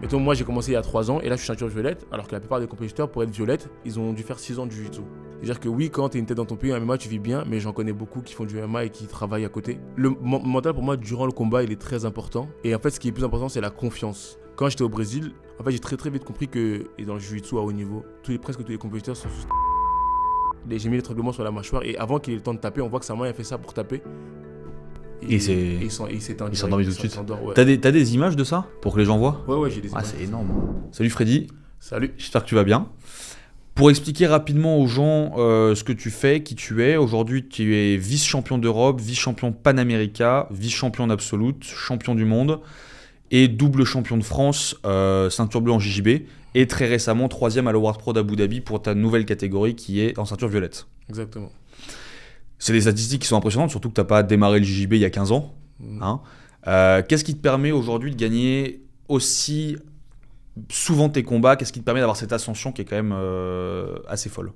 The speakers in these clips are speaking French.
Mettons, moi, j'ai commencé il y a 3 ans et là, je suis ceinture violette, alors que la plupart des compétiteurs, pour être violette, ils ont dû faire 6 ans de jiu-jitsu. C'est-à-dire que oui, quand tu es une tête dans ton pays, en MMA, tu vis bien, mais j'en connais beaucoup qui font du MMA et qui travaillent à côté. Le mental, pour moi, durant le combat, il est très important. Et en fait, ce qui est plus important, c'est la confiance. Quand j'étais au Brésil, en fait, j'ai très vite compris que, et dans le jiu-jitsu à haut niveau, presque tous les compétiteurs sont sous. J'ai mis l'étranglement sur la mâchoire et avant qu'il ait le temps de taper, on voit que sa main a fait ça pour taper. Et il s'éteint. Il s'endormit tout de suite. Ouais. T'as des images de ça pour que les gens voient? Ouais, j'ai des images. C'est énorme. Salut Freddy. Salut. J'espère que tu vas bien. Pour expliquer rapidement aux gens ce que tu fais, qui tu es, aujourd'hui tu es vice-champion d'Europe, vice-champion Panamérica, vice-champion d'Absolute, champion du monde et double champion de France, ceinture bleue en JJB et très récemment 3e à l'World Pro d'Abu Dhabi pour ta nouvelle catégorie qui est en ceinture violette. Exactement. C'est des statistiques qui sont impressionnantes, surtout que tu n'as pas démarré le JJB il y a 15 ans. Hein. Qu'est-ce qui te permet aujourd'hui de gagner aussi souvent tes combats? Qu'est-ce qui te permet d'avoir cette ascension qui est quand même assez folle?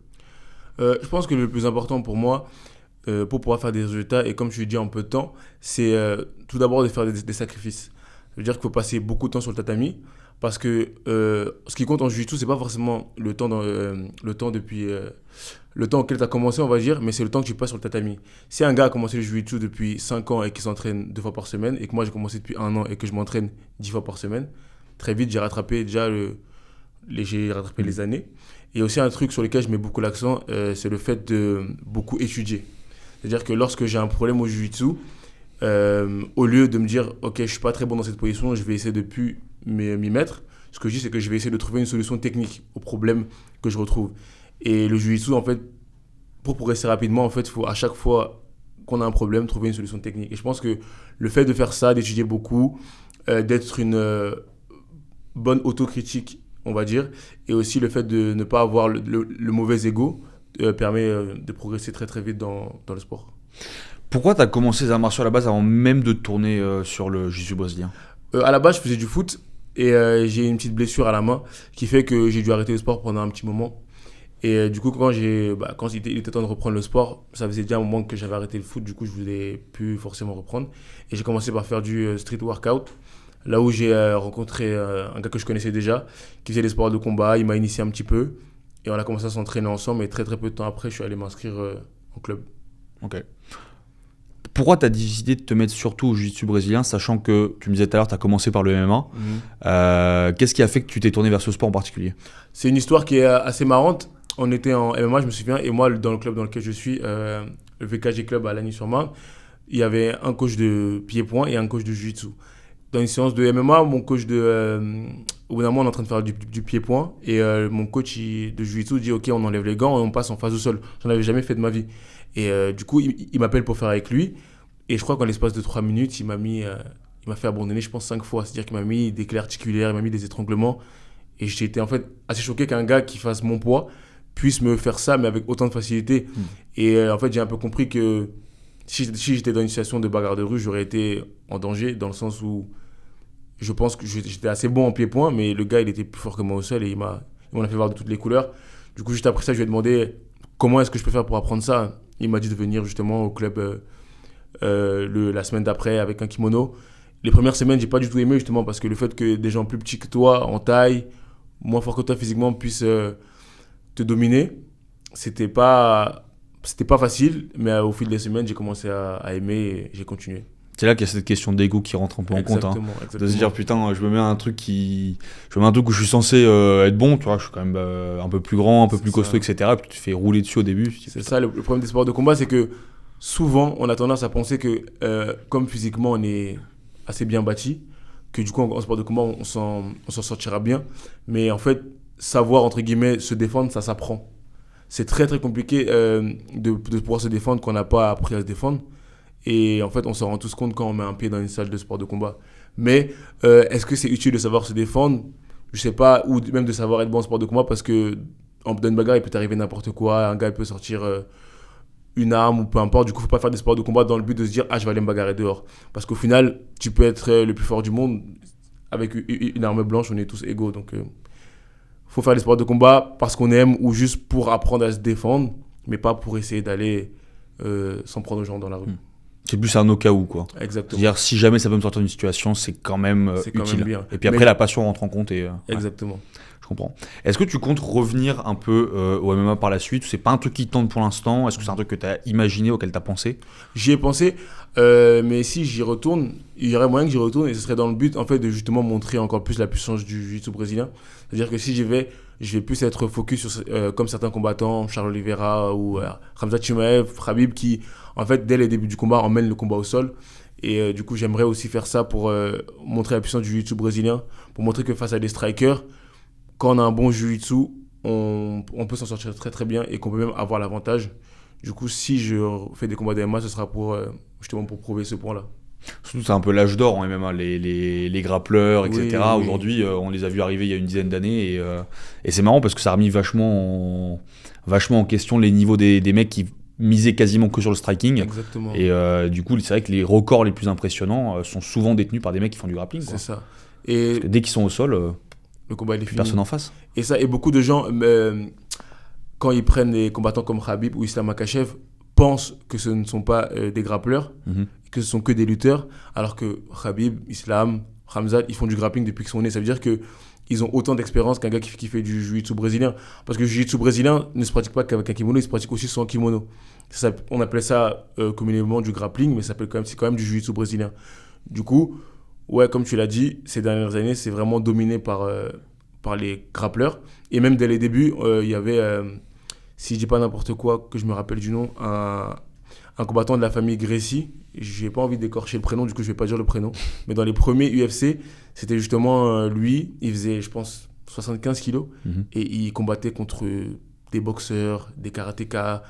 Je pense que le plus important pour moi, pour pouvoir faire des résultats, et comme je l'ai dit en peu de temps, c'est tout d'abord de faire des sacrifices. Ça veut dire qu'il faut passer beaucoup de temps sur le tatami, parce que ce qui compte en jiu-jitsu, c'est pas forcément le temps auquel tu as commencé, on va dire, mais c'est le temps que tu passes sur le tatami. Si un gars a commencé le jiu-jitsu depuis 5 ans et qu'il s'entraîne 2 fois par semaine, et que moi j'ai commencé depuis 1 an et que je m'entraîne 10 fois par semaine, très vite j'ai rattrapé déjà les années. Et aussi un truc sur lequel je mets beaucoup l'accent, c'est le fait de beaucoup étudier. C'est-à-dire que lorsque j'ai un problème au jiu-jitsu, au lieu de me dire ok, je suis pas très bon dans cette position, je vais essayer de plus m'y mettre, ce que je dis c'est que je vais essayer de trouver une solution technique au problème que je retrouve. Et le jiu-jitsu, en fait, pour progresser rapidement, en fait, il faut à chaque fois qu'on a un problème trouver une solution technique. Et je pense que le fait de faire ça, d'étudier beaucoup, d'être une bonne autocritique, on va dire, et aussi le fait de ne pas avoir le mauvais ego permet de progresser très vite dans le sport. Pourquoi tu as commencé les arts martiaux à la base avant même de te tourner sur le jiu-jitsu brésilien? À la base, je faisais du foot et j'ai une petite blessure à la main qui fait que j'ai dû arrêter le sport pendant un petit moment. Et du coup, quand il était temps de reprendre le sport, ça faisait déjà un moment que j'avais arrêté le foot, du coup, je voulais plus forcément reprendre. Et j'ai commencé par faire du street workout, là où j'ai rencontré un gars que je connaissais déjà, qui faisait des sports de combat, il m'a initié un petit peu. Et on a commencé à s'entraîner ensemble, et très peu de temps après, je suis allé m'inscrire en club. Ok. Pourquoi tu as décidé de te mettre surtout au jiu-jitsu brésilien, sachant que, tu me disais tout à l'heure, tu as commencé par le MMA. Qu'est-ce qui a fait que tu t'es tourné vers ce sport en particulier? C'est une histoire qui est assez marrante. On était en MMA, je me souviens, et moi, dans le club dans lequel je suis, le VKG Club à Lagny-sur-Marne, il y avait un coach de pied-point et un coach de jiu-jitsu. Dans une séance de MMA, mon coach au bout d'un moment, on est en train de faire du pied-point, et mon coach de jiu-jitsu dit « Ok, on enlève les gants et on passe en face au sol ». J'en avais jamais fait de ma vie. Et du coup, il m'appelle pour faire avec lui. Et je crois qu'en l'espace de 3 minutes, il m'a fait abandonner, je pense, 5 fois. C'est-à-dire qu'il m'a mis des clés articulaires, il m'a mis des étranglements. Et j'ai été en fait assez choqué qu'un gars qui fasse mon poids puisse me faire ça, mais avec autant de facilité. Et en fait, j'ai un peu compris que si j'étais dans une situation de bagarre de rue, j'aurais été en danger, dans le sens où je pense que j'étais assez bon en pied-point, mais le gars, il était plus fort que moi au sol et il m'en a fait voir de toutes les couleurs. Du coup, juste après ça, je lui ai demandé comment est-ce que je peux faire pour apprendre ça. Il m'a dit de venir justement au club la semaine d'après avec un kimono. Les premières semaines, j'ai pas du tout aimé justement parce que le fait que des gens plus petits que toi, en taille, moins forts que toi physiquement, puissent te dominer, c'était pas facile, mais au fil des semaines, j'ai commencé à aimer et j'ai continué. C'est là qu'il y a cette question d'ego qui rentre un peu en compte. Exactement. De se dire, putain, je me mets un truc où je suis censé être bon, tu vois, je suis quand même un peu plus grand, un peu plus costaud, etc. Puis tu te fais rouler dessus au début. C'est ça, le problème des sports de combat, c'est que souvent, on a tendance à penser que comme physiquement, on est assez bien bâti, que du coup, en sport de combat, on s'en sortira bien. Mais en fait, savoir, entre guillemets, se défendre, ça s'apprend. C'est très compliqué de pouvoir se défendre quand on n'a pas appris à se défendre. Et en fait, on s'en rend tous compte quand on met un pied dans une salle de sport de combat. Mais est-ce que c'est utile de savoir se défendre? Je sais pas, ou même de savoir être bon en sport de combat, parce que dans une bagarre, il peut t'arriver n'importe quoi. Un gars il peut sortir une arme ou peu importe. Du coup, il ne faut pas faire des sports de combat dans le but de se dire « Ah, je vais aller me bagarrer dehors ». Parce qu'au final, tu peux être le plus fort du monde. Avec une arme blanche, on est tous égaux. Donc, il faut faire des sports de combat parce qu'on aime ou juste pour apprendre à se défendre, mais pas pour essayer d'aller s'en prendre aux gens dans la rue. C'est plus un au cas où, quoi. Exactement. C'est-à-dire, si jamais ça peut me sortir d'une situation, c'est quand même C'est quand utile. même bien. Et puis après, Mais- la passion rentre en compte. Et, Exactement. je comprends. Est-ce que tu comptes revenir un peu au MMA par la suite? C'est pas un truc qui te tente pour l'instant? Est-ce que c'est un truc que tu as imaginé, auquel tu as pensé? J'y ai pensé, mais si j'y retourne, il y aurait moyen que j'y retourne et ce serait dans le but en fait de justement montrer encore plus la puissance du jiu-jitsu brésilien. C'est-à-dire que si j'y vais, je vais plus être focus sur comme certains combattants, Charles Oliveira ou Khamzat Chimaev, Khabib qui en fait dès les débuts du combat emmènent le combat au sol. Et du coup j'aimerais aussi faire ça pour montrer la puissance du jiu-jitsu brésilien, pour montrer que face à des strikers, quand on a un bon jiu-jitsu, on peut s'en sortir très très bien et qu'on peut même avoir l'avantage. Du coup, si je fais des combats de MMA, ce sera pour, justement pour prouver ce point-là. Surtout, c'est un peu l'âge d'or en MMA, les grappleurs, etc. Oui, oui. Aujourd'hui, on les a vus arriver il y a une dizaine d'années. Et c'est marrant parce que ça a remis vachement en question les niveaux des mecs qui misaient quasiment que sur le striking. Exactement. Et du coup, c'est vrai que les records les plus impressionnants sont souvent détenus par des mecs qui font du grappling, quoi. C'est ça. Et Parce que dès qu'ils sont au sol, le combat, il est plus fini. personne en face. Et ça, et beaucoup de gens, quand ils prennent des combattants comme Khabib ou Islam Makhachev, pensent que ce ne sont pas des grappleurs, Mhm. que ce sont que des lutteurs, alors que Khabib, Islam, Khamzat, ils font du grappling depuis qu'ils sont nés. Ça veut dire qu'ils ont autant d'expérience qu'un gars qui fait du jiu-jitsu brésilien. Parce que le jiu-jitsu brésilien ne se pratique pas qu'avec un kimono, il se pratique aussi sans kimono. On appelait ça communément du grappling, mais c'est quand même du jiu-jitsu brésilien. Du coup, ouais, comme tu l'as dit, ces dernières années, c'est vraiment dominé par les grappleurs. Et même dès les débuts, il y avait, si je dis pas n'importe quoi, que je me rappelle du nom, un combattant de la famille Gracie. J'ai pas envie d'écorcher le prénom, du coup je vais pas dire le prénom. Mais dans les premiers UFC, c'était justement lui. Il faisait, je pense, 75 kilos. Mhm. Et il combattait contre des boxeurs, des karatékas,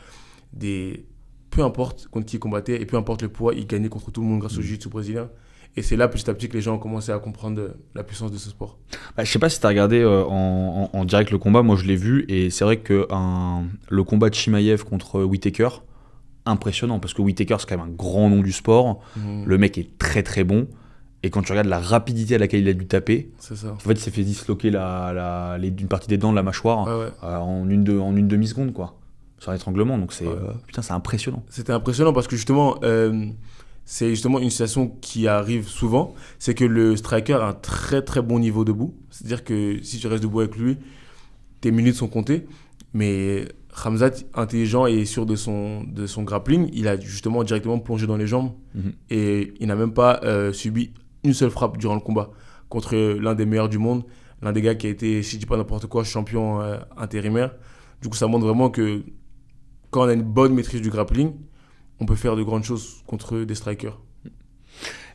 peu importe contre qui il combattait. Et peu importe le poids, il gagnait contre tout le monde grâce au jiu-jitsu brésilien. Et c'est là, petit à petit, que les gens ont commencé à comprendre la puissance de ce sport. Bah, je sais pas si tu as regardé en direct le combat, moi je l'ai vu, et c'est vrai que le combat de Chimaev contre Whittaker, impressionnant, parce que Whittaker c'est quand même un grand nom du sport, le mec est très très bon, et quand tu regardes la rapidité à laquelle il a dû taper, C'est ça. en fait il s'est fait disloquer une partie des dents de la mâchoire Ouais, ouais. en une demi-seconde, quoi, sur un étranglement, donc c'est putain, c'est impressionnant. C'était impressionnant parce que justement, c'est justement une situation qui arrive souvent, c'est que le striker a un très très bon niveau debout. C'est-à-dire que si tu restes debout avec lui, tes minutes sont comptées. Mais Khamzat, intelligent et sûr de son grappling, il a justement directement plongé dans les jambes Mhm. et il n'a même pas subi une seule frappe durant le combat contre l'un des meilleurs du monde, l'un des gars qui a été, si je dis pas n'importe quoi, champion intérimaire. Du coup, ça montre vraiment que quand on a une bonne maîtrise du grappling, on peut faire de grandes choses contre des strikers.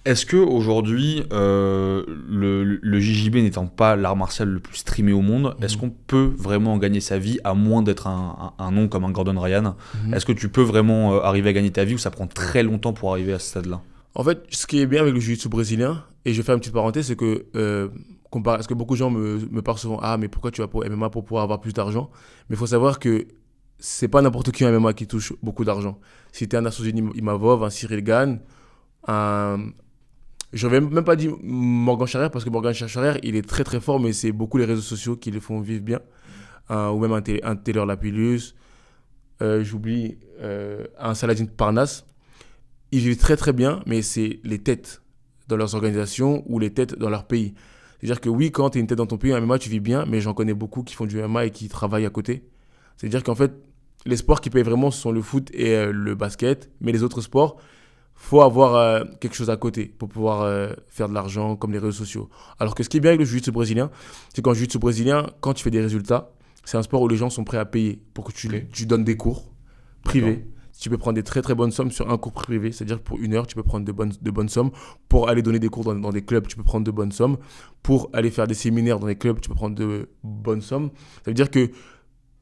Est-ce que aujourd'hui, le JJB n'étant pas l'art martial le plus streamé au monde, est-ce qu'on peut vraiment gagner sa vie à moins d'être un nom comme un Gordon Ryan? Est-ce que tu peux vraiment arriver à gagner ta vie ou ça prend très longtemps pour arriver à ce stade-là? En fait, ce qui est bien avec le jiu-jitsu brésilien, et je vais faire une petite parenthèse, c'est que, parce que beaucoup de gens me parlent souvent, ah, mais pourquoi tu vas pour MMA pour pouvoir avoir plus d'argent? Mais il faut savoir que c'est pas n'importe qui en MMA qui touche beaucoup d'argent. Si tu es un Nassourdine Imavov, un Cyril Gane, je ne vais même pas dire Morgan Charrière, parce que Morgan Charrière, il est très très fort, mais c'est beaucoup les réseaux sociaux qui le font vivre bien. Ou même un Taylor Lapillus, j'oublie, un Saladin Parnasse. Ils vivent très très bien, mais c'est les têtes dans leurs organisations ou les têtes dans leur pays. C'est-à-dire que oui, quand tu es une tête dans ton pays, en MMA, tu vis bien, mais j'en connais beaucoup qui font du MMA et qui travaillent à côté. C'est-à-dire qu'en fait, les sports qui payent vraiment, ce sont le foot et le basket, mais les autres sports, faut avoir quelque chose à côté pour pouvoir faire de l'argent, comme les réseaux sociaux. Alors que ce qui est bien avec le jiu-jitsu brésilien, c'est qu'en jiu-jitsu brésilien, quand tu fais des résultats, c'est un sport où les gens sont prêts à payer pour que tu donnes des cours privés. D'accord. Tu peux prendre des très très bonnes sommes sur un cours privé, c'est-à-dire pour 1 heure, tu peux prendre de bonnes sommes. Pour aller donner des cours dans des clubs, tu peux prendre de bonnes sommes. Pour aller faire des séminaires dans des clubs, tu peux prendre de bonnes sommes. Ça veut dire que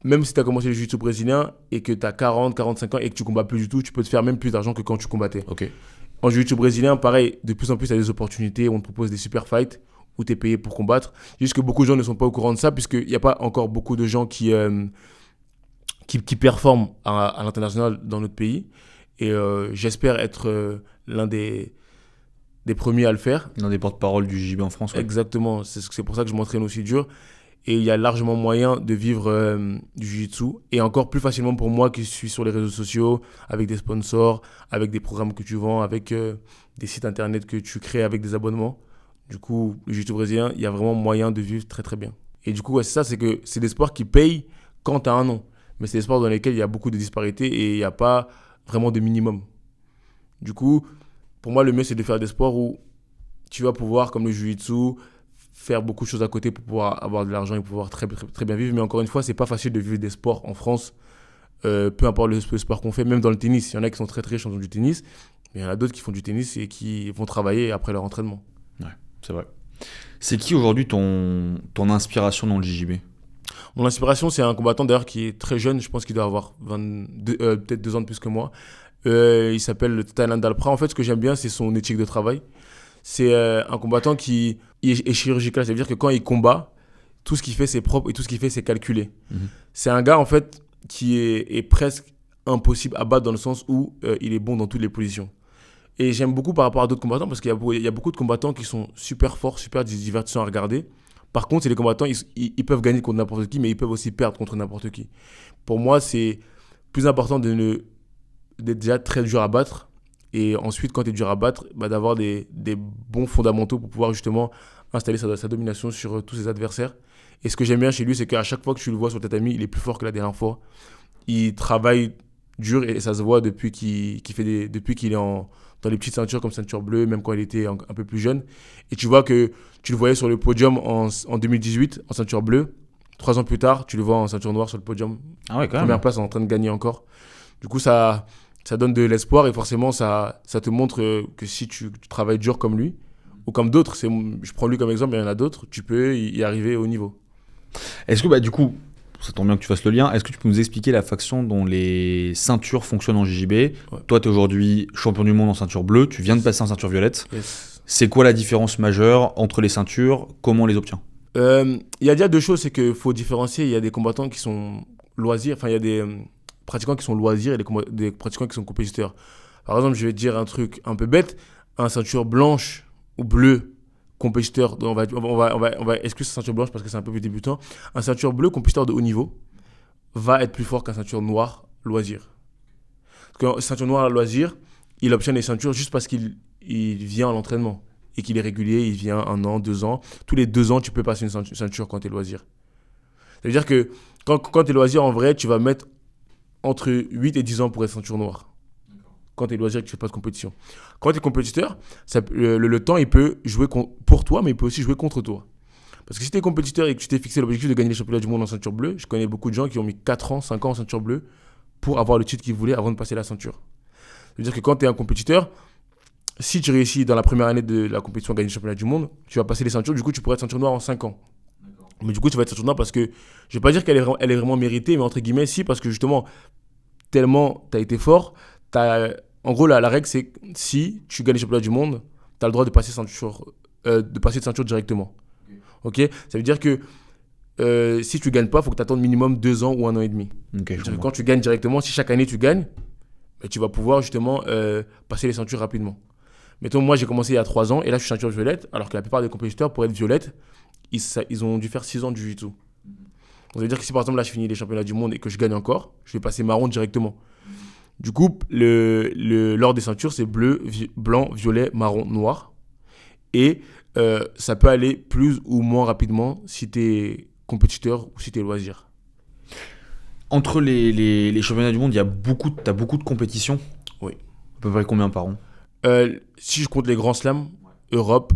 même si tu as commencé le jiu-jitsu brésilien et que tu as 40, 45 ans et que tu combats plus du tout, tu peux te faire même plus d'argent que quand tu combattais. Ok. En jiu-jitsu brésilien, pareil, de plus en plus, il y a des opportunités où on te propose des super fights où tu es payé pour combattre. Juste que beaucoup de gens ne sont pas au courant de ça puisqu'il n'y a pas encore beaucoup de gens qui performent à l'international dans notre pays. Et j'espère être l'un des premiers à le faire. L'un des porte-parole du JJB en France. Ouais. Exactement, c'est pour ça que je m'entraîne aussi dur. Et il y a largement moyen de vivre du jiu-jitsu. Et encore plus facilement pour moi qui suis sur les réseaux sociaux, avec des sponsors, avec des programmes que tu vends, avec des sites internet que tu crées avec des abonnements. Du coup, le jiu-jitsu brésilien, il y a vraiment moyen de vivre très très bien. Et du coup, ouais, c'est ça, c'est que c'est des sports qui payent quand tu as un nom. Mais c'est des sports dans lesquels il y a beaucoup de disparités et il n'y a pas vraiment de minimum. Du coup, pour moi, le mieux, c'est de faire des sports où tu vas pouvoir, comme le jiu-jitsu, faire beaucoup de choses à côté pour pouvoir avoir de l'argent et pouvoir très, très, très bien vivre. Mais encore une fois, c'est pas facile de vivre des sports en France, peu importe le sport qu'on fait, même dans le tennis. Il y en a qui sont très très riches en faisant du tennis, mais il y en a d'autres qui font du tennis et qui vont travailler après leur entraînement. Ouais, c'est vrai. C'est qui aujourd'hui ton inspiration dans le JJB ? Mon inspiration, c'est un combattant d'ailleurs qui est très jeune, je pense qu'il doit avoir peut-être 2 ans de plus que moi. Il s'appelle Tainan Dalpra. En fait, ce que j'aime bien, c'est son éthique de travail. C'est un combattant qui est chirurgical, c'est-à-dire que quand il combat, tout ce qu'il fait, c'est propre et tout ce qu'il fait, c'est calculé. C'est un gars, en fait, qui est presque impossible à battre dans le sens où il est bon dans toutes les positions. Et j'aime beaucoup par rapport à d'autres combattants parce qu'il y a beaucoup de combattants qui sont super forts, super divertissants à regarder. Par contre, c'est les combattants, ils peuvent gagner contre n'importe qui, mais ils peuvent aussi perdre contre n'importe qui. Pour moi, c'est plus important d'être déjà très dur à battre. Et ensuite, quand tu es dur à battre, d'avoir des bons fondamentaux pour pouvoir justement installer sa domination sur tous ses adversaires. Et ce que j'aime bien chez lui, c'est qu'à chaque fois que tu le vois sur le tatami, il est plus fort que la dernière fois. Il travaille dur et ça se voit depuis qu'il est dans les petites ceintures comme ceinture bleue, même quand il était un peu plus jeune. Et tu vois que tu le voyais sur le podium en 2018 en ceinture bleue. 3 ans plus tard, tu le vois en ceinture noire sur le podium. Ah ouais, quand même. Première place, en train de gagner encore. Du coup, ça donne de l'espoir et forcément, ça te montre que si tu travailles dur comme lui ou comme d'autres, je prends lui comme exemple, mais il y en a d'autres, tu peux y arriver au niveau. Est-ce que, du coup, ça tombe bien que tu fasses le lien, est-ce que tu peux nous expliquer la façon dont les ceintures fonctionnent en JJB ? Ouais. Toi, tu es aujourd'hui champion du monde en ceinture bleue, tu viens de passer en ceinture violette. Yes. C'est quoi la différence majeure entre les ceintures ? Comment on les obtient ? Il y a déjà 2 choses, c'est qu'il faut différencier. Il y a des combattants qui sont loisirs, enfin il y a des pratiquants qui sont loisirs et des pratiquants qui sont compétiteurs. Par exemple, je vais te dire un truc un peu bête, un ceinture blanche ou bleue compétiteur, on va exclure sa ceinture blanche parce que c'est un peu plus débutant. Un ceinture bleue compétiteur de haut niveau va être plus fort qu'un ceinture noire loisir. Parce qu'un ceinture noire loisir, il obtient les ceintures juste parce qu'il vient à l'entraînement et qu'il est régulier, il vient 1 an, 2 ans. Tous les 2 ans, tu peux passer une ceinture quand tu es loisir. Ça veut dire que quand tu es loisir, en vrai, tu vas mettre entre 8 et 10 ans pour être ceinture noire. Quand tu es loisir et que tu ne fais pas de compétition. Quand tu es compétiteur, le temps, il peut jouer pour toi, mais il peut aussi jouer contre toi. Parce que si tu es compétiteur et que tu t'es fixé l'objectif de gagner les championnats du monde en ceinture bleue, je connais beaucoup de gens qui ont mis 4 ans, 5 ans en ceinture bleue pour avoir le titre qu'ils voulaient avant de passer la ceinture. Ça veut dire que quand tu es un compétiteur, si tu réussis dans la première année de la compétition à gagner le championnat du monde, tu vas passer les ceintures, du coup tu pourrais être ceinture noire en 5 ans. D'accord. Mais du coup tu vas être ceinture noire parce que, je ne vais pas dire qu'elle est vraiment méritée, mais entre guillemets si, parce que justement, tellement tu as été fort, en gros la règle c'est que si tu gagnes le championnat du monde, tu as le droit de passer de ceinture directement. Okay. Ça veut dire que si tu ne gagnes pas, il faut que tu attendes minimum 2 ans ou 1 an et demi. Okay, quand tu gagnes directement, si chaque année tu gagnes, tu vas pouvoir justement passer les ceintures rapidement. Mettons, moi j'ai commencé il y a 3 ans et là je suis ceinture violette, alors que la plupart des compétiteurs, pour être violette, ils ont dû faire 6 ans de jiu-jitsu. Ça veut dire que si par exemple là je finis les championnats du monde et que je gagne encore, je vais passer marron directement. Du coup, l'ordre des ceintures, c'est bleu, blanc, violet, marron, noir. Et ça peut aller plus ou moins rapidement si tu es compétiteur ou si tu es loisir. Entre les championnats du monde, t'as beaucoup de compétitions. Oui. À peu près combien par an ? Si je compte les grands slams, Europe,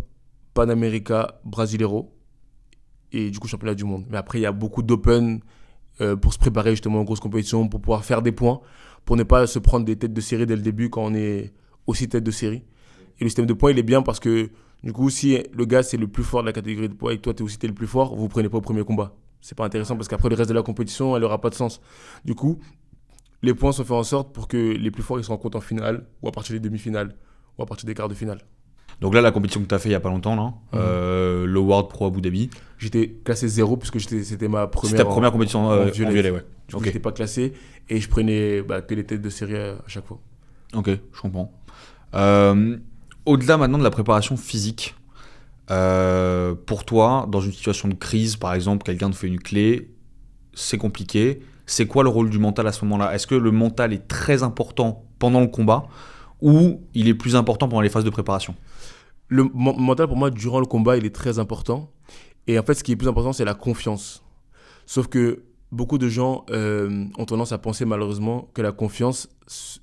Panamérica, Brasileiro et du coup championnat du monde. Mais après, il y a beaucoup d'open pour se préparer justement aux grosses compétitions, pour pouvoir faire des points, pour ne pas se prendre des têtes de série dès le début quand on est aussi tête de série. Et le système de points, il est bien parce que du coup, si le gars c'est le plus fort de la catégorie de poids et que toi, tu es aussi le plus fort, vous ne prenez pas au premier combat. C'est pas intéressant parce qu'après le reste de la compétition, elle n'aura pas de sens. Du coup, les points sont faits en sorte pour que les plus forts ils se rencontrent en finale ou à partir des demi-finales ou à partir des quarts de finale. Donc là, la compétition que tu as fait il n'y a pas longtemps, là, le World Pro Abu Dhabi. J'étais classé 0 puisque c'était ma première. C'était ta première compétition en violet, ouais. Du coup, j'étais pas classé et je prenais que les têtes de série à chaque fois. Ok, je comprends. Au-delà maintenant de la préparation physique, Pour toi, dans une situation de crise, par exemple, quelqu'un te fait une clé, c'est compliqué. C'est quoi le rôle du mental à ce moment-là? Est-ce que le mental est très important pendant le combat ou il est plus important pendant les phases de préparation? Le mental, pour moi, durant le combat, il est très important. Et en fait, ce qui est plus important, c'est la confiance. Sauf que beaucoup de gens ont tendance à penser malheureusement que la confiance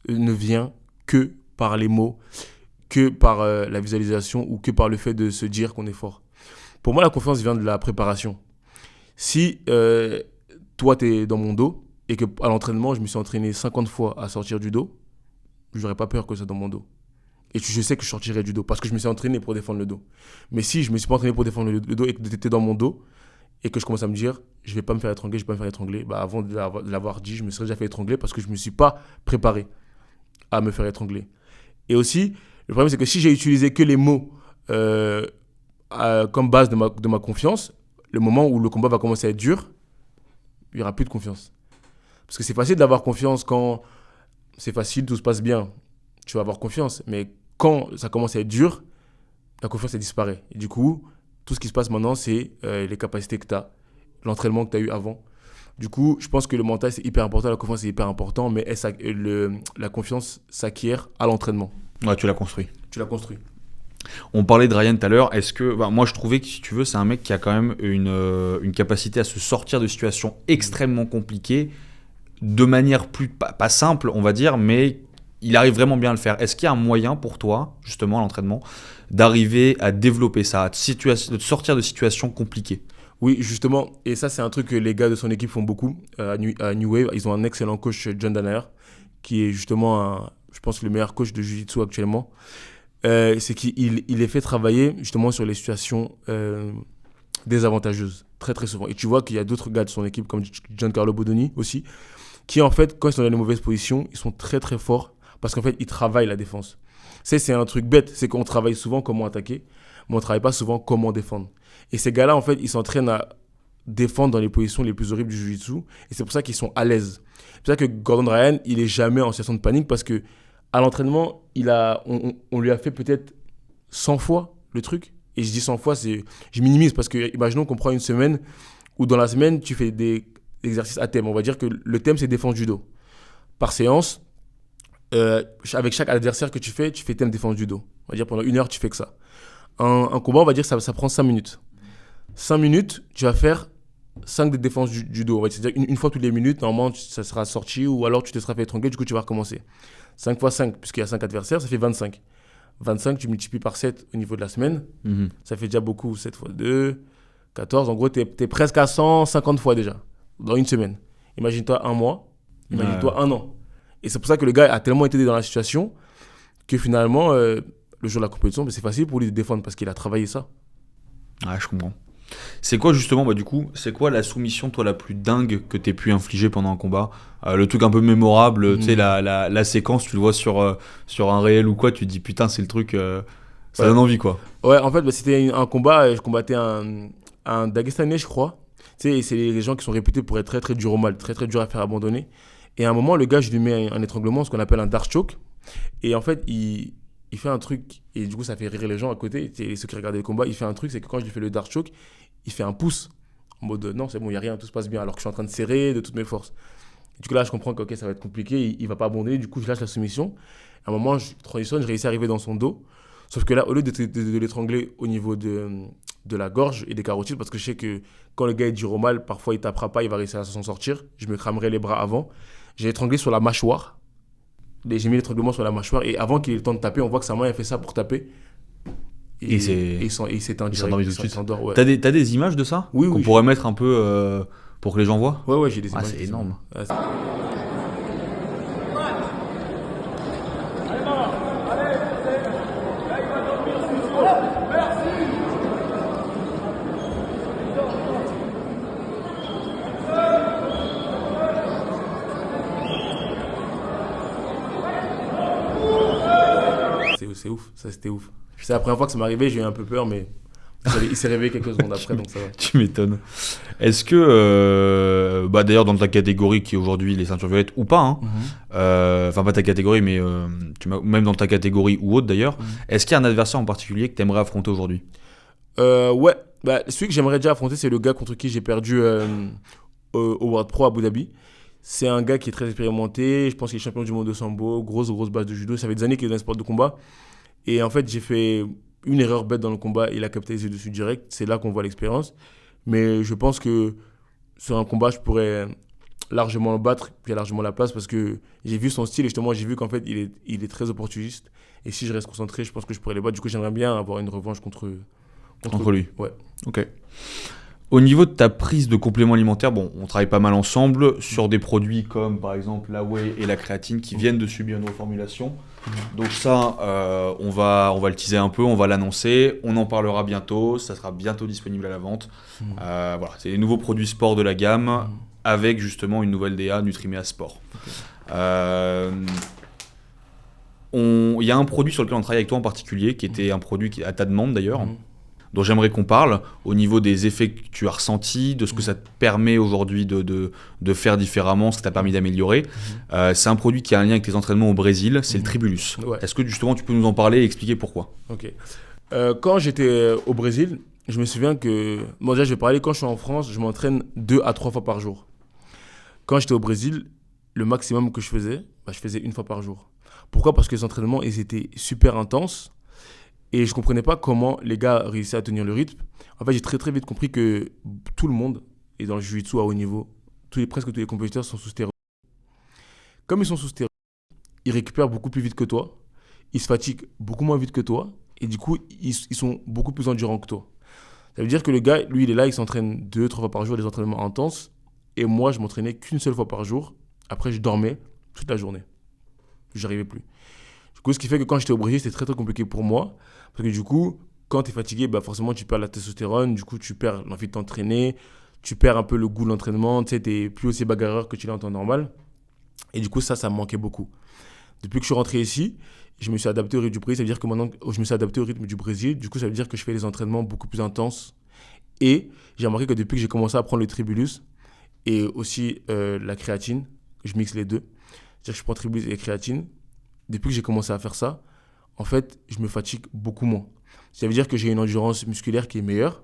ne vient que par les mots, que par la visualisation ou que par le fait de se dire qu'on est fort. Pour moi, la confiance vient de la préparation. Si toi, tu es dans mon dos et qu'à l'entraînement, je me suis entraîné 50 fois à sortir du dos, je n'aurais pas peur que ça dans mon dos. Et je sais que je sortirai du dos parce que je me suis entraîné pour défendre le dos. Mais si je ne me suis pas entraîné pour défendre le dos et que tu étais dans mon dos et que je commence à me dire je ne vais pas me faire étrangler, je ne vais pas me faire étrangler, bah avant de l'avoir dit, je me serais déjà fait étrangler parce que je ne me suis pas préparé à me faire étrangler. Et aussi, le problème, c'est que si j'ai utilisé que les mots comme base de ma confiance, le moment où le combat va commencer à être dur, il n'y aura plus de confiance. Parce que c'est facile d'avoir confiance quand c'est facile, tout se passe bien. Tu vas avoir confiance. Mais quand ça commence à être dur, la confiance, elle disparaît. Et du coup, tout ce qui se passe maintenant, c'est les capacités que tu as, l'entraînement que tu as eu avant. Du coup, je pense que le mental, c'est hyper important, la confiance, c'est hyper important, mais la confiance s'acquiert à l'entraînement. Ouais, tu l'as construit. Tu l'as construit. On parlait de Ryan tout à l'heure. Est-ce que, moi, je trouvais que, si tu veux, c'est un mec qui a quand même une capacité à se sortir de situations extrêmement compliquées de manière pas simple, on va dire, mais il arrive vraiment bien à le faire. Est-ce qu'il y a un moyen pour toi, justement, à l'entraînement, d'arriver à développer ça, de sortir de situations compliquées? Oui, justement, et ça, c'est un truc que les gars de son équipe font beaucoup à New Wave. Ils ont un excellent coach, John Danaher, qui est justement, je pense, le meilleur coach de Jiu-Jitsu actuellement. C'est qu'il les fait travailler justement sur les situations désavantageuses, très très souvent. Et tu vois qu'il y a d'autres gars de son équipe, comme Giancarlo Bodoni aussi, qui en fait, quand ils sont dans les mauvaises positions, ils sont très très forts parce qu'en fait, ils travaillent la défense. C'est un truc bête, c'est qu'on travaille souvent comment attaquer, mais on ne travaille pas souvent comment défendre. Et ces gars-là, en fait, ils s'entraînent à défendre dans les positions les plus horribles du Jiu-Jitsu, et c'est pour ça qu'ils sont à l'aise. C'est pour ça que Gordon Ryan, il est jamais en situation de panique parce que à l'entraînement, on lui a fait peut-être 100 fois le truc. Et je dis 100 fois, je minimise parce que imaginons qu'on prend une semaine où dans la semaine, tu fais des exercices à thème. On va dire que le thème, c'est défense judo. Par séance, avec chaque adversaire que tu fais thème défense judo. On va dire pendant 1 heure, tu fais que ça. Un combat, on va dire que ça prend 5 minutes. 5 minutes, tu vas faire 5 des défenses judo. C'est-à-dire une fois toutes les minutes, normalement, ça sera sorti ou alors tu te seras fait étrangler, du coup, tu vas recommencer. 5 x 5, puisqu'il y a 5 adversaires, ça fait 25. 25, tu multiplies par 7 au niveau de la semaine. Ça fait déjà beaucoup. 7 x 2, 14. En gros, tu es presque à 150 fois déjà, dans une semaine. Imagine-toi un mois, imagine-toi un an. Et c'est pour ça que le gars a tellement été dans la situation que finalement, le jour de la compétition, c'est facile pour lui de défendre parce qu'il a travaillé ça. Ouais, je comprends. C'est quoi justement, du coup, c'est quoi la soumission, toi, la plus dingue que t'aies pu infliger pendant un combat? Le truc un peu mémorable, tu sais, la séquence, tu le vois sur un réel ou quoi, tu te dis putain, c'est le truc, ça donne envie, quoi. Ouais, en fait, c'était un combat, je combattais un Dagestanais, je crois. Tu sais, c'est les gens qui sont réputés pour être très très durs au mal, très très durs à faire abandonner. Et à un moment, le gars, je lui mets un étranglement, ce qu'on appelle un dark choke. Et en fait, il fait un truc, et du coup, ça fait rire les gens à côté, et ceux qui regardaient le combat. Il fait un truc, c'est que quand je lui fais le dark choke, il fait un pouce, en mode non, c'est bon, il n'y a rien, tout se passe bien, alors que je suis en train de serrer de toutes mes forces. Et du coup, là, je comprends que ça va être compliqué, il ne va pas abandonner, du coup, je lâche la soumission. À un moment, je transitionne, je réussis à arriver dans son dos. Sauf que là, au lieu de l'étrangler au niveau de la gorge et des carotides, parce que je sais que quand le gars est dur au mal, parfois il tapera pas, il va réussir à s'en sortir. Je me cramerai les bras avant. J'ai étranglé sur la mâchoire. J'ai mis l'étranglement sur la mâchoire et avant qu'il ait le temps de taper, on voit que sa main a fait ça pour taper. Et il s'éteint direct. Il s'endort, ouais. T'as des images de ça? Oui, qu'on pourrait mettre un peu pour que les gens voient? Ouais, j'ai des images. C'est énorme. Ouais, c'est ouf, ça c'était ouf. C'est la première fois que ça m'est arrivé, j'ai eu un peu peur, mais il s'est réveillé quelques secondes après, donc ça va. Tu m'étonnes. Est-ce que, d'ailleurs, dans ta catégorie qui est aujourd'hui les ceintures violettes ou pas, hein, enfin pas ta catégorie, mais même dans ta catégorie ou autre d'ailleurs, est-ce qu'il y a un adversaire en particulier que tu aimerais affronter aujourd'hui? Ouais, bah, celui que j'aimerais déjà affronter, c'est le gars contre qui j'ai perdu au World Pro à Abu Dhabi. C'est un gars qui est très expérimenté, je pense qu'il est champion du monde de sambo, grosse base de judo. Ça fait des années qu'il est dans le sport de combat. Et en fait, j'ai fait une erreur bête dans le combat, il a capitalisé dessus direct. C'est là qu'on voit l'expérience. Mais je pense que sur un combat, je pourrais largement le battre, puis il y a largement la place parce que j'ai vu son style et justement, j'ai vu qu'en fait, il est très opportuniste. Et si je reste concentré, je pense que je pourrais les battre. Du coup, j'aimerais bien avoir une revanche Contre lui. Ouais. Ok. Au niveau de ta prise de compléments alimentaires, bon, on travaille pas mal ensemble sur des produits comme par exemple la whey et la créatine qui viennent de subir une reformulation. Donc ça, on va le teaser un peu, on va l'annoncer, on en parlera bientôt, ça sera bientôt disponible à la vente. Voilà, c'est les nouveaux produits sport de la gamme avec justement une nouvelle DA, Nutrimea Sport. Il y a un produit sur lequel on travaille avec toi en particulier, qui était un produit à ta demande d'ailleurs, dont j'aimerais qu'on parle au niveau des effets que tu as ressentis, de ce que ça te permet aujourd'hui de faire différemment, ce que ça t'a permis d'améliorer. C'est un produit qui a un lien avec tes entraînements au Brésil, c'est le Tribulus. Ouais. Est-ce que justement tu peux nous en parler et expliquer pourquoi ? Ok. Quand j'étais au Brésil, je me souviens que... Bon, déjà, je vais parler, quand je suis en France, je m'entraîne 2 à 3 fois par jour. Quand j'étais au Brésil, le maximum que je faisais 1 fois par jour. Pourquoi ? Parce que les entraînements, ils étaient super intenses. Et je ne comprenais pas comment les gars réussissaient à tenir le rythme. En fait, j'ai très vite compris que tout le monde est dans le jiu-jitsu à haut niveau. Presque tous les compétiteurs sont sous stéroïdes. Comme ils sont sous stéroïdes, ils récupèrent beaucoup plus vite que toi. Ils se fatiguent beaucoup moins vite que toi. Et du coup, ils sont beaucoup plus endurants que toi. Ça veut dire que le gars, lui, il est là, il s'entraîne 2-3 fois par jour, des entraînements intenses. Et moi, je m'entraînais qu'une seule fois par jour. Après, je dormais toute la journée. Je n'arrivais plus. Du coup, ce qui fait que quand j'étais au Brésil, c'était très compliqué pour moi. Parce que du coup, quand tu es fatigué, bah forcément, tu perds la testostérone. Du coup, tu perds l'envie de t'entraîner. Tu perds un peu le goût de l'entraînement. Tu sais, tu n'es plus aussi bagarreur que tu l'es en temps normal. Et du coup, ça me manquait beaucoup. Depuis que je suis rentré ici, je me suis adapté au rythme du Brésil. Ça veut dire que maintenant, je me suis adapté au rythme du Brésil. Du coup, ça veut dire que je fais des entraînements beaucoup plus intenses. Et j'ai remarqué que depuis que j'ai commencé à prendre le Tribulus et aussi la créatine, je mixe les deux. C'est-à-dire que je prends Tribulus et créatine. Depuis que j'ai commencé à faire ça, en fait, je me fatigue beaucoup moins. Ça veut dire que j'ai une endurance musculaire qui est meilleure.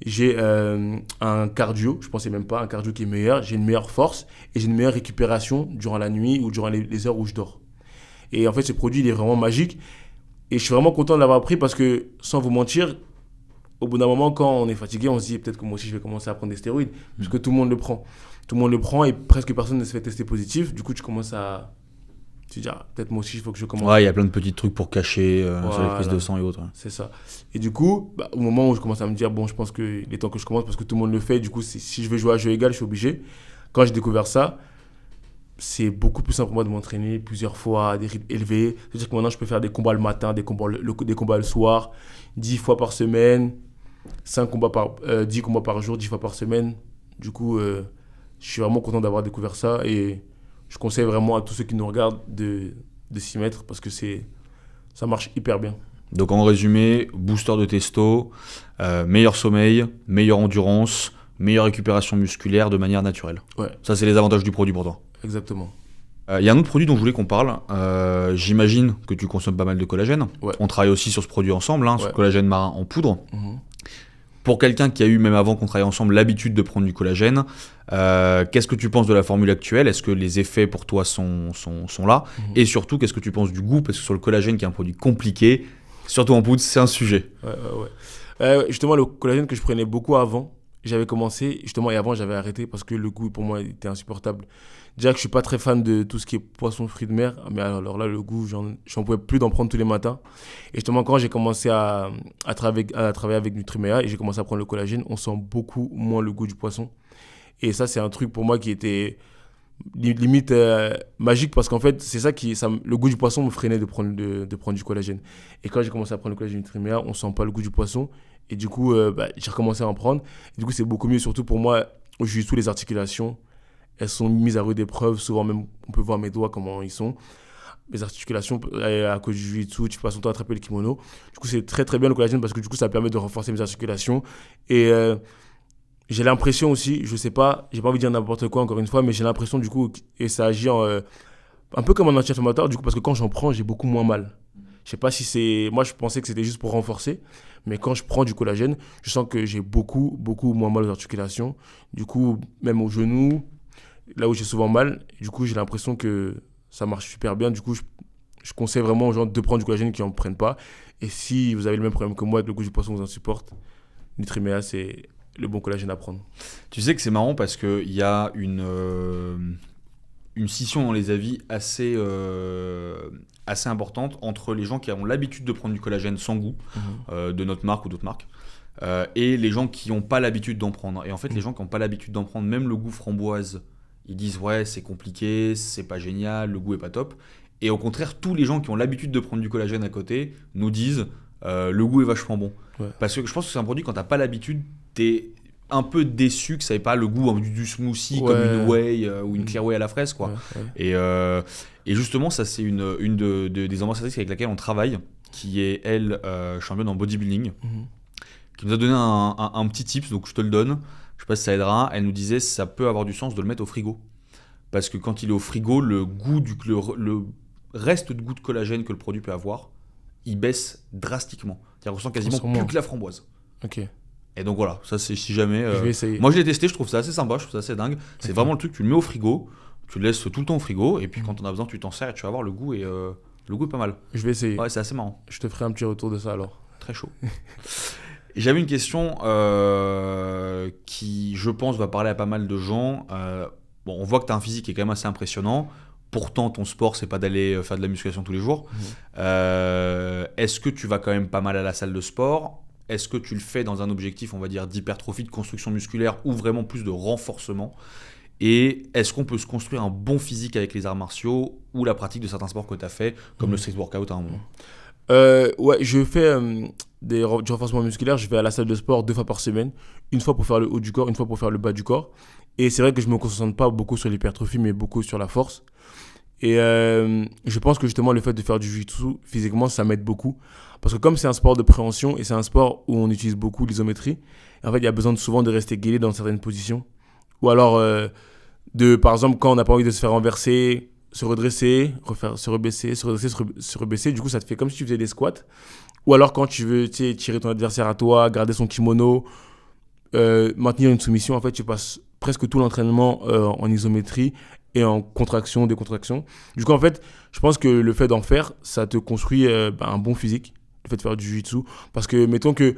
J'ai un cardio, je ne pensais même pas, un cardio qui est meilleur. J'ai une meilleure force et j'ai une meilleure récupération durant la nuit ou durant les heures où je dors. Et en fait, ce produit, il est vraiment magique. Et je suis vraiment content de l'avoir pris parce que, sans vous mentir, au bout d'un moment, quand on est fatigué, on se dit peut-être que moi aussi, je vais commencer à prendre des stéroïdes. Parce que tout le monde le prend. Tout le monde le prend et presque personne ne se fait tester positif. Du coup, tu commences à... Tu te dis, peut-être moi aussi, il faut que je commence. Ouais, il y a plein de petits trucs pour cacher sur les prises de sang et autres. C'est ça. Et du coup, au moment où je commence à me dire, bon, je pense qu'il est temps que je commence parce que tout le monde le fait. Du coup, si je veux jouer à jeu égal, je suis obligé. Quand j'ai découvert ça, c'est beaucoup plus simple pour moi de m'entraîner plusieurs fois à des rythmes élevés. C'est-à-dire que maintenant, je peux faire des combats le matin, des combats le soir, 10 fois par semaine, 10 combats par jour, 10 fois par semaine. Du coup, je suis vraiment content d'avoir découvert ça et je conseille vraiment à tous ceux qui nous regardent de s'y mettre parce que ça marche hyper bien. Donc en résumé, booster de testo, meilleur sommeil, meilleure endurance, meilleure récupération musculaire de manière naturelle. Ouais. Ça, c'est les avantages du produit pour toi. Exactement. Il y a un autre produit dont je voulais qu'on parle. J'imagine que tu consommes pas mal de collagène. Ouais. On travaille aussi sur ce produit ensemble, sur le collagène marin en poudre. Pour quelqu'un qui a eu, même avant qu'on travaille ensemble, l'habitude de prendre du collagène, qu'est-ce que tu penses de la formule actuelle ? Est-ce que les effets pour toi sont là ? Et surtout, qu'est-ce que tu penses du goût ? Parce que sur le collagène, qui est un produit compliqué, surtout en poudre, c'est un sujet. Ouais. Justement, le collagène que je prenais beaucoup avant, j'avais commencé, justement, et avant, j'avais arrêté parce que le goût, pour moi, était insupportable. Déjà que je ne suis pas très fan de tout ce qui est poisson, fruits de mer, mais alors là, le goût, j'en pouvais plus d'en prendre tous les matins. Et justement, quand j'ai commencé à travailler avec Nutrimea et j'ai commencé à prendre le collagène, on sent beaucoup moins le goût du poisson. Et ça, c'est un truc pour moi qui était limite magique parce qu'en fait, c'est ça le goût du poisson me freinait de prendre du collagène. Et quand j'ai commencé à prendre le collagène Nutrimea, on ne sent pas le goût du poisson. Et du coup, j'ai recommencé à en prendre. Et du coup, c'est beaucoup mieux, surtout pour moi, où je joue les articulations. Elles sont mises à rude épreuve. Souvent même, on peut voir mes doigts comment ils sont. Mes articulations, à cause du jiu-jitsu, tu passes ton temps à attraper le kimono. Du coup, c'est très bien le collagène parce que du coup, ça permet de renforcer mes articulations. Et j'ai l'impression aussi, je sais pas, j'ai pas envie de dire n'importe quoi encore une fois, mais j'ai l'impression du coup, et ça agit un peu comme un anti-inflammatoire, du coup, parce que quand j'en prends, j'ai beaucoup moins mal. Je sais pas si c'est... Moi, je pensais que c'était juste pour renforcer. Mais quand je prends du collagène, je sens que j'ai beaucoup moins mal aux articulations. Du coup, même aux genoux, là où j'ai souvent mal. Du coup, j'ai l'impression que ça marche super bien. Du coup, je conseille vraiment aux gens de prendre du collagène qui n'en prennent pas. Et si vous avez le même problème que moi avec le goût du poisson vous en supporte, Nutrimea, c'est le bon collagène à prendre. Tu sais que c'est marrant parce qu'il y a une scission dans les avis assez importante entre les gens qui ont l'habitude de prendre du collagène sans goût, de notre marque ou d'autres marques, et les gens qui n'ont pas l'habitude d'en prendre. Et en fait, les gens qui n'ont pas l'habitude d'en prendre, même le goût framboise, ils disent ouais, c'est compliqué, c'est pas génial, le goût est pas top. Et au contraire, tous les gens qui ont l'habitude de prendre du collagène à côté nous disent le goût est vachement bon. Ouais. Parce que je pense que c'est un produit, quand t'as pas l'habitude, t'es un peu déçu que ça n'ait pas le goût du smoothie comme une whey ou une clear whey à la fraise, quoi. Ouais. Et justement, ça c'est une des ambassadrices avec laquelle on travaille, qui est elle championne en bodybuilding, qui nous a donné un petit tips, donc je te le donne, je sais pas si ça aidera. Elle nous disait ça peut avoir du sens de le mettre au frigo, parce que quand il est au frigo, le goût le reste de goût de collagène que le produit peut avoir, il baisse drastiquement. C'est-à-dire qu'on ressent quasiment plus que la framboise. Ok. Et donc voilà, ça c'est si jamais. Je vais essayer. Moi je l'ai testé, je trouve ça assez sympa, je trouve ça assez dingue. C'est vraiment le truc, tu le mets au frigo, tu le laisses tout le temps au frigo, et puis quand on a besoin, tu t'en sers et tu vas voir le goût est pas mal. Je vais essayer. Ouais, c'est assez marrant. Je te ferai un petit retour de ça alors. Très chaud. Et j'avais une question qui, je pense, va parler à pas mal de gens. Bon, on voit que tu as un physique qui est quand même assez impressionnant. Pourtant, ton sport, c'est pas d'aller faire de la musculation tous les jours. Est-ce que tu vas quand même pas mal à la salle de sport ? Est-ce que tu le fais dans un objectif, on va dire, d'hypertrophie, de construction musculaire ou vraiment plus de renforcement ? Et est-ce qu'on peut se construire un bon physique avec les arts martiaux ou la pratique de certains sports que tu as fait, comme le street workout à un moment ? Ouais, je fais du renforcement musculaire. Je vais à la salle de sport 2 fois par semaine. Une fois pour faire le haut du corps, une fois pour faire le bas du corps. Et c'est vrai que je ne me concentre pas beaucoup sur l'hypertrophie, mais beaucoup sur la force. Et je pense que justement le fait de faire du jiu-jitsu physiquement, ça m'aide beaucoup. Parce que comme c'est un sport de préhension et c'est un sport où on utilise beaucoup l'isométrie, en fait il y a besoin souvent de rester gailé dans certaines positions. Ou alors, par exemple, quand on n'a pas envie de se faire renverser, se redresser, se rebaisser, se redresser, se rebaisser. Du coup, ça te fait comme si tu faisais des squats. Ou alors quand tu veux tirer ton adversaire à toi, garder son kimono, maintenir une soumission, en fait tu passes presque tout l'entraînement en isométrie et en contraction, décontraction. Du coup, en fait, je pense que le fait d'en faire, ça te construit un bon physique, le fait de faire du jiu-jitsu. Parce que, mettons que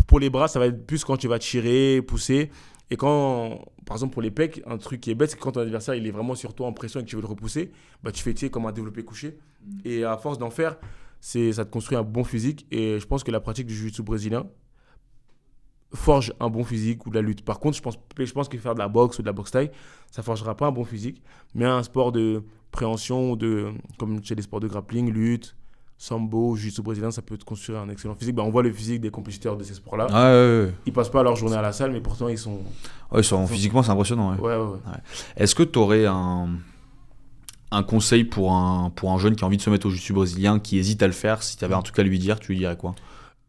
pour les bras, ça va être plus quand tu vas tirer, pousser. Et quand, par exemple, pour les pecs, un truc qui est bête, c'est que quand ton adversaire il est vraiment sur toi en pression et que tu veux le repousser, bah, tu fais comme un développé couché. Et à force d'en faire, ça te construit un bon physique. Et je pense que la pratique du jiu-jitsu brésilien forge un bon physique ou de la lutte. Par contre, je pense que faire de la boxe ou de la boxe thaï, ça ne forgera pas un bon physique, mais un sport de préhension, comme chez les sports de grappling, lutte, sambo, jiu-jitsu brésilien, ça peut te construire un excellent physique. On voit le physique des compétiteurs de ces sports-là. Ouais. Ils passent pas leur journée à la salle, mais pourtant ils sont... Ouais, physiquement, c'est impressionnant. Ouais. Est-ce que tu aurais un conseil pour un jeune qui a envie de se mettre au jiu-jitsu brésilien, qui hésite à le faire? Si tu avais un truc à lui dire, tu lui dirais quoi?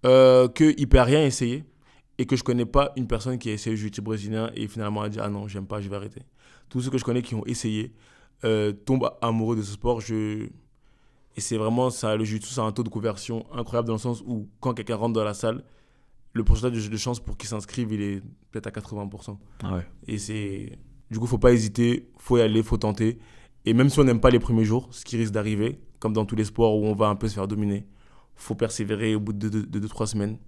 Qu'il ne peut rien essayer. Et que je ne connais pas une personne qui a essayé le jiu-jitsu brésilien et finalement a dit « Ah non, j'aime pas, je vais arrêter ». Tous ceux que je connais qui ont essayé tombent amoureux de ce sport. Et c'est vraiment ça, le jiu-jitsu, ça a un taux de conversion incroyable dans le sens où quand quelqu'un rentre dans la salle, le pourcentage de chance pour qu'il s'inscrive, il est peut-être à 80%. Ah ouais. Et du coup, il ne faut pas hésiter, il faut y aller, il faut tenter. Et même si on n'aime pas les premiers jours, ce qui risque d'arriver, comme dans tous les sports où on va un peu se faire dominer, il faut persévérer au bout de 2-3 semaines.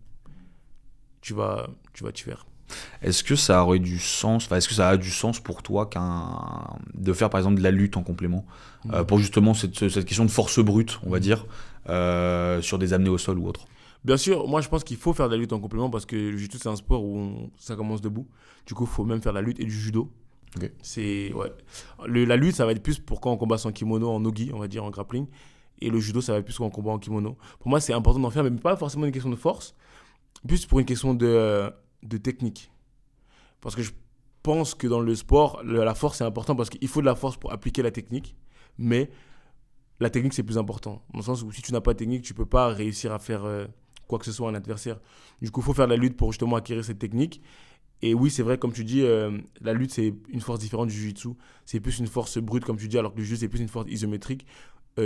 Tu vas t'y faire. Est-ce que ça aurait du sens, est-ce que ça a du sens pour toi de faire par exemple de la lutte en complément pour justement cette question de force brute, on va dire, sur des amenés au sol ou autre? Bien sûr, moi je pense qu'il faut faire de la lutte en complément parce que le jiu-jitsu c'est un sport où ça commence debout. Du coup, il faut même faire de la lutte et du judo. Okay. La lutte, ça va être plus pour quand on combat sans kimono, en nogi, on va dire, en grappling. Et le judo, ça va être plus quand on combat en kimono. Pour moi, c'est important d'en faire, mais pas forcément une question de force. Plus pour une question de technique. Parce que je pense que dans le sport, la force c'est important parce qu'il faut de la force pour appliquer la technique. Mais la technique c'est plus important. Dans le sens où si tu n'as pas de technique, tu ne peux pas réussir à faire quoi que ce soit à un adversaire. Du coup, il faut faire de la lutte pour justement acquérir cette technique. Et oui, c'est vrai, comme tu dis, la lutte c'est une force différente du jiu-jitsu. C'est plus une force brute, comme tu dis, alors que le jiu-jitsu c'est plus une force isométrique.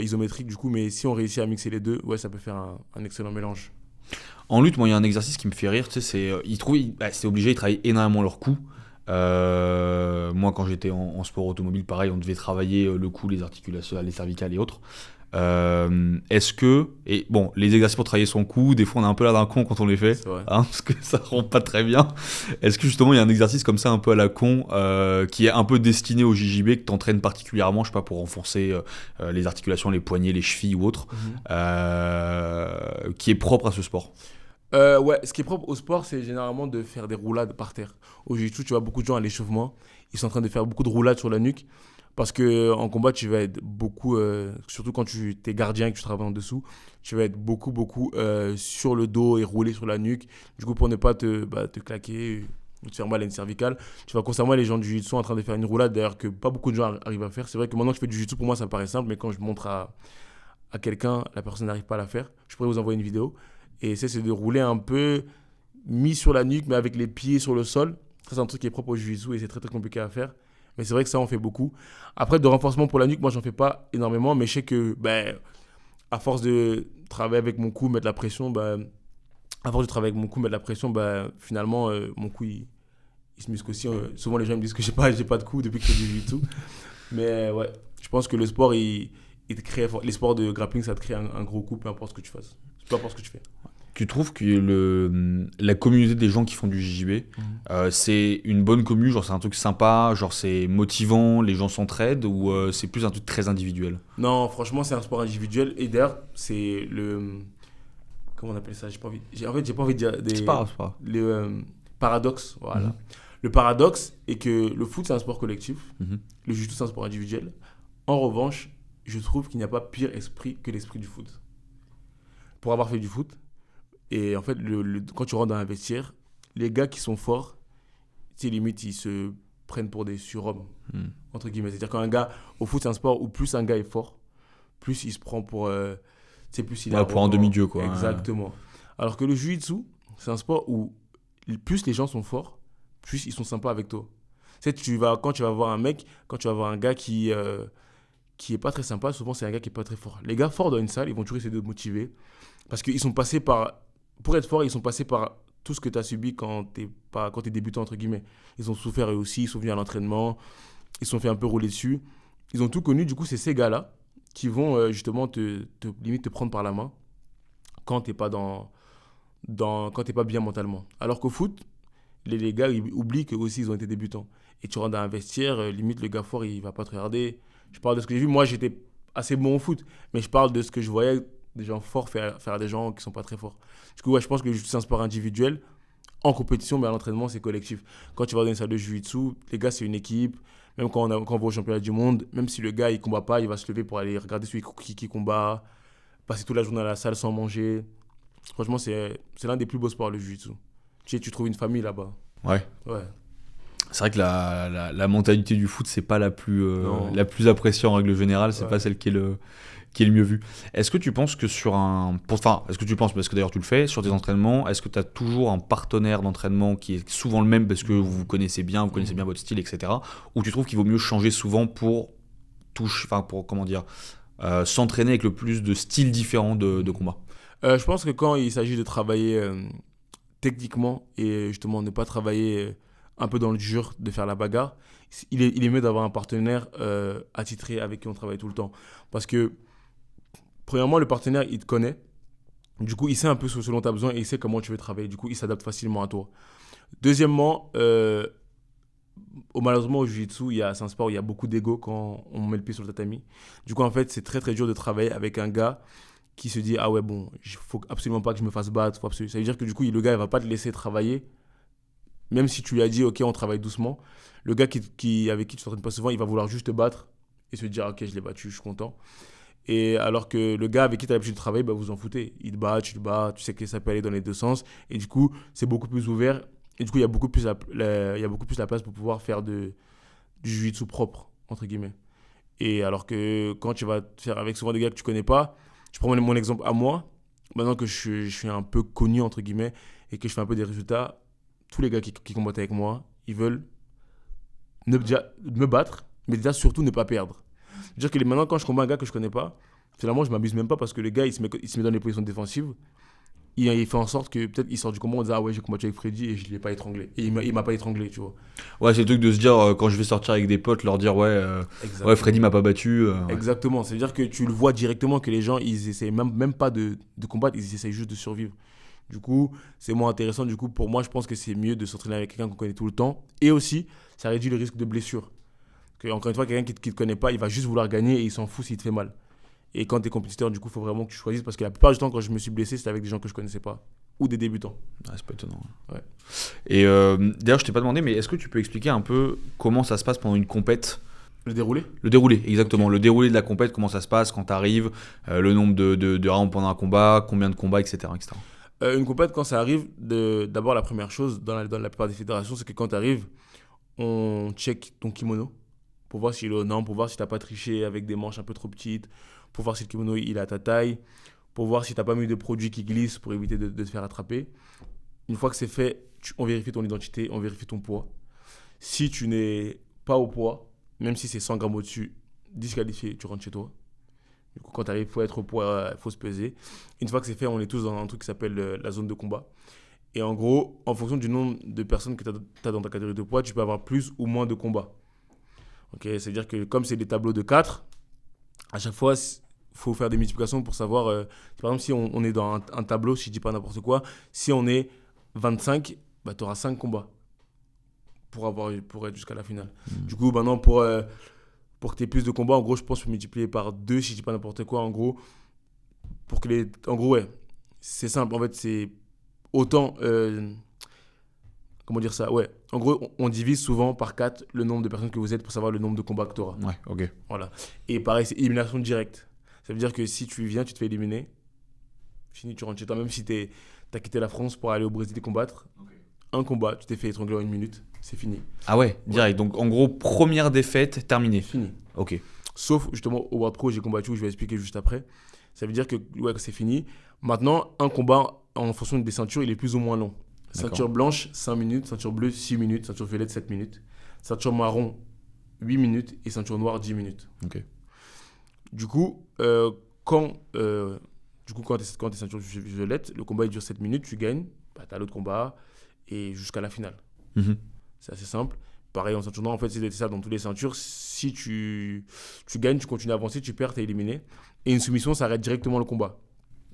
isométrique du coup, mais si on réussit à mixer les deux, ouais, ça peut faire un excellent mélange. En lutte, moi, il y a un exercice qui me fait rire, tu sais, c'est obligé, ils travaillent énormément leur cou. Moi, quand j'étais en sport automobile, pareil, on devait travailler le cou, les articulations, les cervicales et autres. Est-ce que, et bon, les exercices pour travailler son cou, des fois on a un peu l'air d'un con quand on les fait, C'est vrai. parce que ça rend pas très bien. Est-ce que justement il y a un exercice comme ça un peu à la con qui est un peu destiné au JJB que t'entraînes particulièrement, je sais pas, pour renforcer les articulations, les poignets, les chevilles ou autre, qui est propre à ce sport? Ouais, ce qui est propre au sport, c'est généralement de faire des roulades par terre. Au jiu-jitsu, tu vois beaucoup de gens à l'échauffement, ils sont en train de faire beaucoup de roulades sur la nuque. Parce que en combat, tu vas être beaucoup, surtout quand tu es gardien et que tu travailles en dessous, tu vas être beaucoup sur le dos et rouler sur la nuque. Du coup, pour ne pas te claquer ou te faire mal à une cervicale, tu vas constamment les gens du jiu-jitsu en train de faire une roulade, d'ailleurs que pas beaucoup de gens arrivent à faire. C'est vrai que maintenant que je fais du jiu-jitsu, pour moi, ça me paraît simple, mais quand je montre à quelqu'un, la personne n'arrive pas à la faire. Je pourrais vous envoyer une vidéo. Et c'est de rouler un peu mis sur la nuque, mais avec les pieds sur le sol. Ça, c'est un truc qui est propre au jiu-jitsu et c'est très très compliqué à faire. Mais c'est vrai que ça, on fait beaucoup. Après, de renforcement pour la nuque, moi, j'en fais pas énormément, mais je sais que, à force de travailler avec mon cou, mettre la pression, finalement, mon cou, il se muscle aussi. Souvent, les gens me disent que j'ai pas de cou depuis que je fais du jiu-jitsu. Mais ouais, je pense que le sport, il te crée, les sports de grappling, ça te crée un gros coup, peu importe ce que tu fasses. Peu importe ce que tu fais. Tu trouves que la communauté des gens qui font du JJB, c'est une bonne commu, genre c'est un truc sympa, genre c'est motivant, les gens s'entraident, ou c'est plus un truc très individuel? Non, franchement, c'est un sport individuel. Et d'ailleurs, c'est le. Comment on appelle ça? En fait, j'ai pas envie de dire C'est pas grave, c'est pas grave. le paradoxe. Voilà. Le paradoxe est que le foot, c'est un sport collectif. Mhm. Le jiu-jitsu, c'est un sport individuel. En revanche, je trouve qu'il n'y a pas pire esprit que l'esprit du foot. Pour avoir fait du foot, et en fait, quand tu rentres dans un vestiaire, les gars qui sont forts, tu sais, limite, ils se prennent pour des surhommes, entre guillemets. C'est-à-dire qu'un gars, au foot, c'est un sport où plus un gars est fort, plus il se prend pour. Tu sais, plus il est Ouais, pour un arrogant. demi-dieu, quoi. Exactement. Alors que le jiu-jitsu, c'est un sport où plus les gens sont forts, plus ils sont sympas avec toi. Tu sais, quand tu vas voir un mec, quand tu vas voir un gars qui est pas très sympa, souvent c'est un gars qui est pas très fort. Les gars forts dans une salle, ils vont toujours essayer de te motiver parce qu'ils sont passés par. Pour être forts, ils sont passés par tout ce que tu as subi quand t'es débutant, entre guillemets. Ils ont souffert eux aussi, ils sont venus à l'entraînement, ils se sont fait un peu rouler dessus. Ils ont tout connu, du coup, c'est ces gars-là qui vont justement limite te prendre par la main quand t'es pas quand t'es pas bien mentalement. Alors qu'au foot, les gars, ils oublient qu'eux aussi, ils ont été débutants. Et tu rentres dans un vestiaire, limite, le gars fort, il va pas te regarder. Je parle de ce que j'ai vu. Moi, j'étais assez bon au foot, mais je parle de ce que je voyais des gens forts faire à des gens qui sont pas très forts. Du coup, ouais, je pense que le jiu-jitsu, c'est un sport individuel. En compétition, mais à l'entraînement, c'est collectif. Quand tu vas dans une salle de jiu-jitsu, les gars, c'est une équipe. Même quand on va au championnat du monde, même si le gars, il combat pas, il va se lever pour aller regarder celui qui combat, passer toute la journée à la salle sans manger. Franchement, c'est l'un des plus beaux sports, le jiu-jitsu. Tu trouves une famille là-bas. Ouais. Ouais. C'est vrai que la mentalité du foot, c'est pas la plus Non. appréciée en règle générale, c'est Ouais. pas celle qui est le mieux vue. Est-ce que tu penses que est-ce que tu penses, parce que d'ailleurs tu le fais, sur tes entraînements, est-ce que tu as toujours un partenaire d'entraînement qui est souvent le même parce que vous vous connaissez bien votre style, etc. Ou tu trouves qu'il vaut mieux changer souvent pour comment dire, s'entraîner avec le plus de styles différents de combat? Je pense que quand il s'agit de travailler techniquement et justement ne pas travailler un peu dans le dur, de faire la bagarre, il est mieux d'avoir un partenaire attitré avec qui on travaille tout le temps. Parce que, premièrement, le partenaire, il te connaît. Du coup, il sait un peu ce dont tu as besoin et il sait comment tu veux travailler. Du coup, il s'adapte facilement à toi. Deuxièmement, malheureusement, au jiu-jitsu, c'est un sport où il y a beaucoup d'ego quand on met le pied sur le tatami. Du coup, en fait, c'est très très dur de travailler avec un gars qui se dit ah ouais, bon, il faut absolument pas que je me fasse battre. Ça veut dire que du coup, le gars, il va pas te laisser travailler. Même si tu lui as dit ok, on travaille doucement, le gars avec qui tu t'entraînes pas souvent, il va vouloir juste te battre et se dire ok, je l'ai battu, je suis content. Et alors que le gars avec qui tu as l'habitude de travailler, bah, vous en foutez. Il te bat, tu le bats, tu sais que ça peut aller dans les deux sens. Et du coup, c'est beaucoup plus ouvert. Et du coup, il y a beaucoup plus la place pour pouvoir faire du jiu-jitsu propre, entre guillemets. Et alors que quand tu vas te faire avec souvent des gars que tu connais pas, je prends mon exemple à moi, maintenant que je suis un peu connu, entre guillemets, et que je fais un peu des résultats, tous les gars qui combattent avec moi, ils veulent déjà me battre, mais déjà surtout ne pas perdre. C'est-à-dire que maintenant, quand je combats un gars que je connais pas, Finalement, je m'abuse même pas parce que le gars, il se met dans les positions défensives. Il fait en sorte que peut-être il sort du combat en disant ah ouais, j'ai combattu avec Freddy et je l'ai pas étranglé. Et il m'a pas étranglé, tu vois. Ouais, c'est le truc de se dire, quand je vais sortir avec des potes, leur dire, ouais, Freddy m'a pas battu. Ouais. Exactement. C'est-à-dire que tu le vois directement que les gens, ils essayent même pas de combattre, ils essayent juste de survivre. Du coup, c'est moins intéressant. Du coup, pour moi, je pense que c'est mieux de s'entraîner avec quelqu'un qu'on connaît tout le temps. Et aussi, ça réduit le risque de blessure. Encore une fois, quelqu'un qui ne te connaît pas, il va juste vouloir gagner et il s'en fout s'il te fait mal. Et quand tu es compétiteur, du coup, il faut vraiment que tu choisisses. Parce que la plupart du temps, quand je me suis blessé, c'était avec des gens que je connaissais pas. Ou des débutants. Ah, c'est pas étonnant. Ouais. Et d'ailleurs, je t'ai pas demandé, mais est-ce que tu peux expliquer un peu comment ça se passe pendant une compète ? Le déroulé ? Le déroulé, exactement. Okay. Le déroulé de la compète, comment ça se passe quand tu arrives, le nombre de rounds pendant un combat, combien de combats, etc. Une compète, quand ça arrive, d'abord, la première chose dans la plupart des fédérations, c'est que quand tu arrives, on check ton kimono pour voir s'il est aux normes, pour voir si tu n'as pas triché avec des manches un peu trop petites, pour voir si le kimono il est à ta taille, pour voir si tu n'as pas mis de produits qui glissent pour éviter de te faire attraper. Une fois que c'est fait, on vérifie ton identité, on vérifie ton poids. Si tu n'es pas au poids, même si c'est 100 grammes au-dessus, disqualifié, tu rentres chez toi. Du coup, quand tu arrives, il faut être au poids, il faut se peser. Une fois que c'est fait, on est tous dans un truc qui s'appelle la zone de combat. Et en gros, en fonction du nombre de personnes que tu as dans ta catégorie de poids, tu peux avoir plus ou moins de combats. Okay, c'est-à-dire que comme c'est des tableaux de 4, à chaque fois, il faut faire des multiplications pour savoir... par exemple, si on est dans un tableau, si je ne dis pas n'importe quoi, si on est 25, bah, tu auras 5 combats pour être jusqu'à la finale. Du coup, maintenant, pour que tu aies plus de combats, en gros, je pense que je peux multiplier par 2, si je ne dis pas n'importe quoi. En gros, ouais, c'est simple. En fait, c'est autant... comment dire ça ? Ouais. En gros, on divise souvent par 4 le nombre de personnes que vous êtes pour savoir le nombre de combats que tu auras. Ouais, ok. Voilà. Et pareil, c'est élimination directe. Ça veut dire que si tu viens, tu te fais éliminer. Fini, tu rentres chez toi. Même si tu as quitté la France pour aller au Brésil et combattre. Okay. Un combat, tu t'es fait étrangler en 1 minute. C'est fini. Ah ouais, direct. Ouais. Donc en gros, première défaite, terminée. Fini. Ok. Sauf justement au World Pro, j'ai combattu, je vais expliquer juste après. Ça veut dire que c'est fini. Maintenant, un combat en fonction des ceintures, il est plus ou moins long. Ceinture blanche, 5 minutes. Ceinture bleue, 6 minutes. Ceinture violette, 7 minutes. Ceinture marron, 8 minutes. Et ceinture noire, 10 minutes. Ok. Du coup, quand tu es ceinture violette, le combat il dure 7 minutes, tu gagnes. Bah, tu as l'autre combat et jusqu'à la finale. Mm-hmm. C'est assez simple. Pareil, en ceinture noire, en fait, c'est ça dans toutes les ceintures. Si tu gagnes, tu continues à avancer, tu perds, tu es éliminé. Et une soumission, ça arrête directement le combat.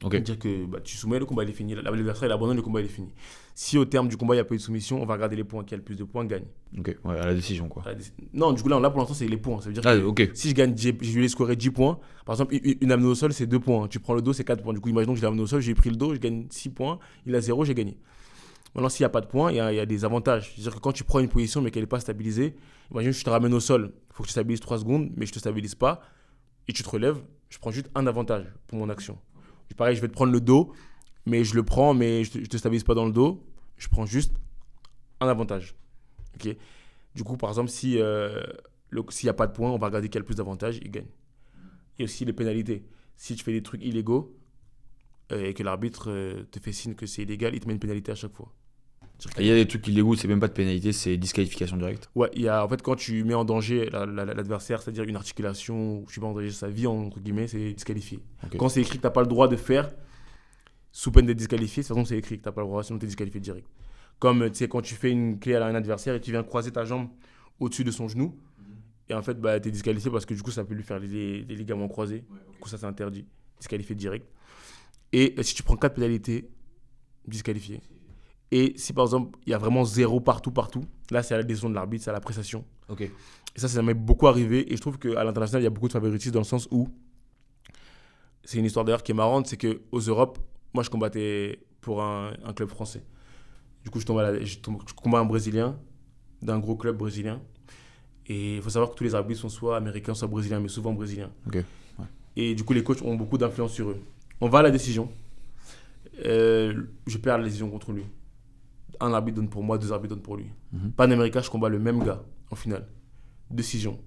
Okay. C'est-à-dire que tu soumets, le combat il est fini. L'adversaire il abandonne, le combat il est fini. Si au terme du combat il n'y a pas eu de soumission, on va regarder les points. Qui a le plus de points gagne. Ok, ouais, à la décision quoi. Non, du coup là pour l'instant c'est les points. Ça veut dire que okay. Si je gagne, je lui ai scoré 10 points. Par exemple, une amenée au sol c'est 2 points. Tu prends le dos, c'est 4 points. Du coup, imaginons que je l'ai amené au sol, j'ai pris le dos, je gagne 6 points. Il a 0, j'ai gagné. Maintenant, s'il n'y a pas de points, il y a des avantages. C'est-à-dire que quand tu prends une position mais qu'elle n'est pas stabilisée, imagine que je te ramène au sol, il faut que tu stabilises 3 secondes, mais je ne te stabilise pas et tu te relèves, je prends juste un avantage pour mon action. Pareil, je vais te prendre le dos, mais je le prends, mais je te stabilise pas dans le dos, je prends juste un avantage. Okay. Du coup, par exemple, s'il n'y a pas de points, on va regarder qui a le plus d'avantages, il gagne. Et aussi les pénalités. Si tu fais des trucs illégaux et que l'arbitre te fait signe que c'est illégal, il te met une pénalité à chaque fois. Il y a des trucs illégaux, c'est même pas de pénalité, c'est disqualification directe. Ouais, en fait, quand tu mets en danger l'adversaire, c'est-à-dire une articulation, je sais pas, en danger sa vie, entre guillemets, c'est disqualifié. Okay. Quand c'est écrit que tu n'as pas le droit de faire, sous peine d'être disqualifié, de toute façon, c'est écrit que tu n'as pas le droit, sinon tu es disqualifié direct. Comme, tu sais, quand tu fais une clé à un adversaire et tu viens croiser ta jambe au-dessus de son genou, et en fait, tu es disqualifié parce que du coup, ça peut lui faire des ligaments croisés. Ouais, okay. Du coup, ça, c'est interdit. Disqualifié direct. Et si tu prends 4 pénalités, disqualifié. Et si par exemple, il y a vraiment 0 partout, là, c'est à la décision de l'arbitre, c'est à l'appréciation. Okay. Et ça m'est beaucoup arrivé. Et je trouve qu'à l'international, il y a beaucoup de favoritisme dans le sens où, c'est une histoire d'ailleurs qui est marrante, c'est qu'aux Europes, moi, je combattais pour un club français. Du coup, je combats un Brésilien, d'un gros club brésilien. Et il faut savoir que tous les arbitres sont soit américains, soit brésiliens, mais souvent brésiliens. Okay. Ouais. Et du coup, les coachs ont beaucoup d'influence sur eux. On va à la décision. Je perds la décision contre lui. Un arbitre donne pour moi, 2 arbitres donnent pour lui. Panamérica, je combats le même gars en finale. Décision.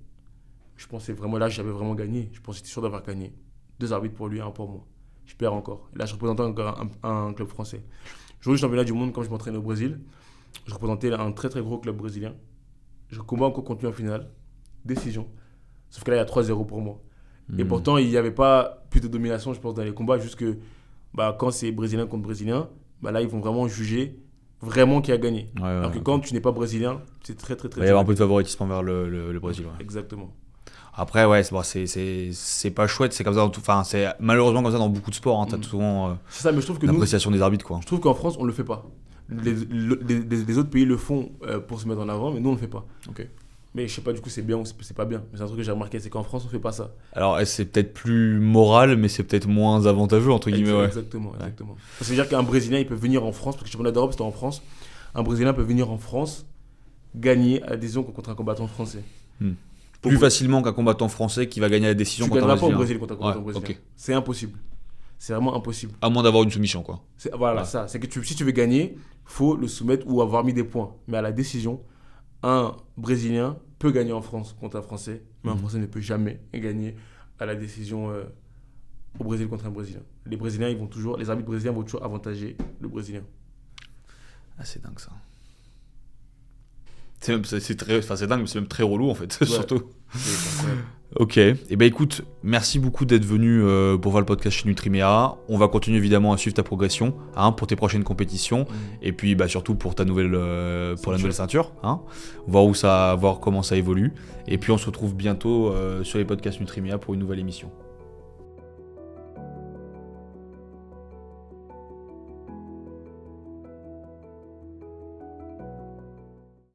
Je pensais vraiment, là, j'avais vraiment gagné. Je pensais que j'étais sûr d'avoir gagné. 2 arbitres pour lui, 1 pour moi. Je perds encore. Là, je représentais encore un club français. Jour du championnat du monde, quand je m'entraînais au Brésil, je représentais un très très gros club brésilien. Je combats encore contre lui en finale. Décision. Sauf que là, il y a 3-0 pour moi. Et pourtant, il n'y avait pas plus de domination, je pense, dans les combats. Juste que quand c'est brésilien contre brésilien, là, ils vont vraiment juger vraiment qui a gagné. Alors que quand tu n'es pas brésilien, c'est très, très, très... Il va y avoir un peu de favoritisme envers le Brésil. Ouais. Exactement. Après, c'est pas chouette. C'est comme ça. Enfin, c'est malheureusement comme ça dans beaucoup de sports. Hein. T'as souvent c'est ça, mais je trouve que l'appréciation des arbitres, quoi. Je trouve qu'en France, on le fait pas. Les autres pays le font pour se mettre en avant, mais nous, on le fait pas. Ok. Mais je sais pas, du coup, c'est bien ou c'est pas bien. Mais c'est un truc que j'ai remarqué, c'est qu'en France, on fait pas ça. Alors, c'est peut-être plus moral, mais c'est peut-être moins avantageux, entre guillemets. Ouais. Exactement. Ça veut dire qu'un Brésilien, il peut venir en France, parce que le championnat d'Europe, c'était en France. Un Brésilien peut venir en France, gagner à la décision contre un combattant français. Plus facilement qu'un combattant français qui va gagner la décision contre un Brésilien. Tu Brésilien. gagneras pas au Brésil contre un combattant brésilien. Okay. C'est impossible. C'est vraiment impossible. À moins d'avoir une soumission, quoi. Ça. C'est que si tu veux gagner, faut le soumettre ou avoir mis des points. Mais à la décision, un Brésilien peut gagner en France contre un Français, mais un Français ne peut jamais gagner à la décision au Brésil contre un Brésilien. Les arbitres brésiliens vont toujours avantager le Brésilien. Ah, c'est dingue ça. C'est dingue, mais c'est même très relou en fait, surtout. C'est incroyable. Ok, et écoute, merci beaucoup d'être venu pour voir le podcast chez Nutrimea. On va continuer évidemment à suivre ta progression pour tes prochaines compétitions et puis surtout pour ta nouvelle ceinture. Voir comment ça évolue. Et puis on se retrouve bientôt sur les podcasts Nutrimea pour une nouvelle émission.